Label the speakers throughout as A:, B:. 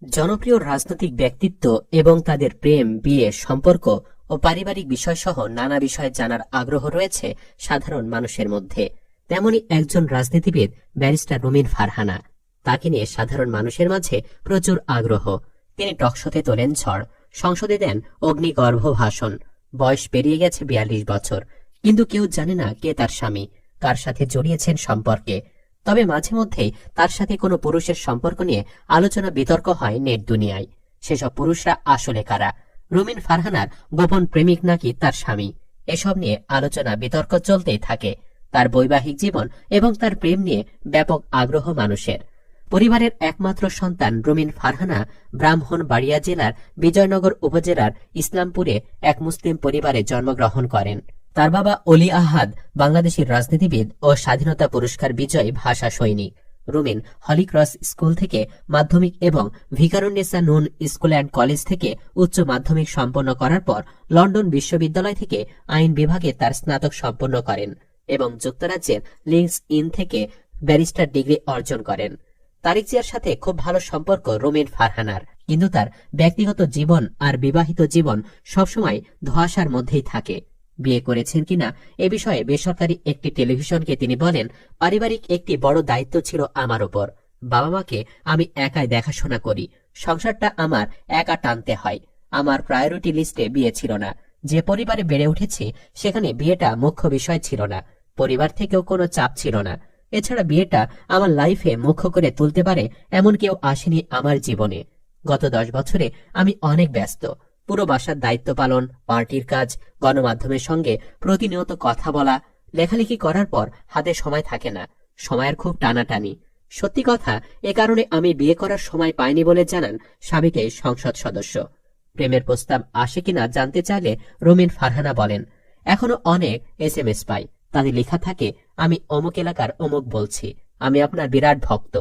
A: জনপ্রিয় রাজনৈতিক ব্যক্তিত্ব এবং তাদের প্রেম, বিয়ে, সম্পর্ক ও পারিবারিক বিষয়সহ নানা বিষয়ে জানার আগ্রহ রয়েছে সাধারণ মানুষের মধ্যে। তেমনি একজন রাজনীতিবিদ ব্যারিস্টার রুমিন ফারহানা। তাকে নিয়ে সাধারণ মানুষের মাঝে প্রচুর আগ্রহ। তিনি টকশোতে তোলেন ঝড়, সংসদে দেন অগ্নিগর্ভ ভাষণ। বয়স পেরিয়ে গেছে 42 বছর, কিন্তু কেউ জানে না কে তার স্বামী, কার সাথে জড়িয়েছেন সম্পর্কে। তবে মাঝে মধ্যেই তার সাথে কোনো পুরুষের সম্পর্ক নিয়ে আলোচনা বিতর্ক হয় নেট দুনিয়ায়। সেসব পুরুষরা আসলে কারা? রুমিন ফারহানার গোপন প্রেমিক নাকি তার স্বামী? এসব নিয়ে আলোচনা বিতর্ক চলতেই থাকে। তার বৈবাহিক জীবন এবং তার প্রেম নিয়ে ব্যাপক আগ্রহ মানুষের। পরিবারের একমাত্র সন্তান রুমিন ফারহানা ব্রাহ্মণবাড়িয়া জেলার বিজয়নগর উপজেলার ইসলামপুরে এক মুসলিম পরিবারে জন্মগ্রহণ করেন। তার বাবা অলি আহাদ বাংলাদেশের রাজনীতিবিদ ও স্বাধীনতা পুরস্কার বিজয়ী ভাষা সৈনিক। রুমিন হলিক্রস স্কুল থেকে মাধ্যমিক এবং ভিকারুন্নেসা নুন স্কুল অ্যান্ড কলেজ থেকে উচ্চ মাধ্যমিক সম্পন্ন করার পর লন্ডন বিশ্ববিদ্যালয় থেকে আইন বিভাগে তার স্নাতক সম্পন্ন করেন এবং যুক্তরাজ্যের লিঙ্কস ইন থেকে ব্যারিস্টার ডিগ্রি অর্জন করেন। তারিক জিয়ার সাথে খুব ভালো সম্পর্ক রুমিন ফারহানার, কিন্তু তার ব্যক্তিগত জীবন আর বিবাহিত জীবন সবসময় ধোঁয়াশার মধ্যেই থাকে। বিয়ে করেছেন কিনা এ বিষয়ে বেসরকারি একটি টেলিভিশনকে তিনি বলেন, পারিবারিক একটি বড় দায়িত্ব ছিল আমার ওপর। বাবা মাকে আমি একাই দেখাশোনা করি, সংসারটা আমার একা টানতে হয়। আমার প্রায়োরিটি লিস্টে বিয়ে ছিল না। যে পরিবারে বেড়ে উঠেছি সেখানে বিয়েটা মুখ্য বিষয় ছিল না। পরিবার থেকেও কোনো চাপ ছিল না। এছাড়া বিয়েটা আমার লাইফে মুখ্য করে তুলতে পারে এমন কেউ আসেনি আমার জীবনে। গত 10 বছরে আমি অনেক ব্যস্ত। পুরো বাসার দায়িত্ব পালন, পার্টির কাজ, গণমাধ্যমের সঙ্গে প্রতিনিয়ত কথা বলা, লেখালেখি করার পর হাতে সময় থাকে না। সময়ের খুব টানাটানি। সত্যি কথা, এ কারণে আমি বিয়ে করার সময় পাইনি বলে জানান সাবেক এই সংসদ সদস্য। প্রেমের প্রস্তাব আসে কিনা জানতে চাইলে রুমিন ফারহানা বলেন, এখনো অনেক SMS পাই। তাদের লেখা থাকে, আমি অমুক এলাকার অমুক বলছি, আমি আপনার বিরাট ভক্ত।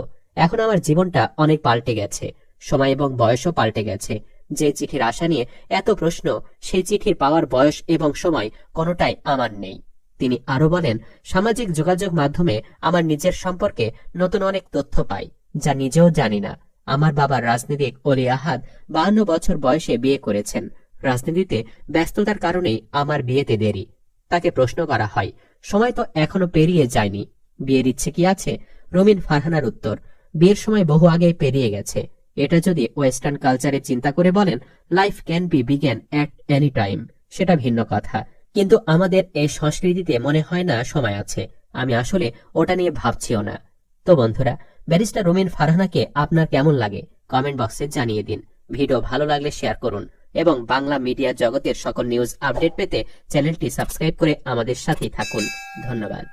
A: এখন আমার জীবনটা অনেক পাল্টে গেছে, সময় এবং বয়সও পাল্টে গেছে। যে চিঠির আশা নিয়ে এত প্রশ্ন, সেই চিঠির পাওয়ার বয়স এবং সময় কোনোটাই আমার নেই। তিনি আরো বলেন, সামাজিক যোগাযোগ মাধ্যমে আমার নিজের সম্পর্কে নতুন অনেক তথ্য পাই, যা নিজেও জানি না। আমার বাবা রাজনীতিক অলি আহাদ 52 বছর বয়সে বিয়ে করেছেন। রাজনীতিতে ব্যস্ততার কারণেই আমার বিয়েতে দেরি। তাকে প্রশ্ন করা হয়, সময় তো এখনো পেরিয়ে যায়নি, বিয়ের ইচ্ছে কি আছে? রুমিন ফারহানার উত্তর, বিয়ের সময় বহু আগে পেরিয়ে গেছে। এটা যদি ওয়েস্টার্ন কালচারে চিন্তা করে বলেন, life can be begin at any time, সেটা ভিন্ন কথা। কিন্তু আমাদের এই সংস্কৃতিতে মনে হয় না সময় আছে। আমি আসলে ওটা নিয়ে ভাবছিও না। তো বন্ধুরা, ব্যারিস্টার রুমিন ফারহানাকে আপনার কেমন লাগে কমেন্ট বক্সে জানিয়ে দিন। ভিডিও ভালো লাগলে শেয়ার করুন এবং বাংলা মিডিয়া জগতের সকল নিউজ আপডেট পেতে চ্যানেলটি সাবস্ক্রাইব করে আমাদের সাথেই থাকুন। ধন্যবাদ।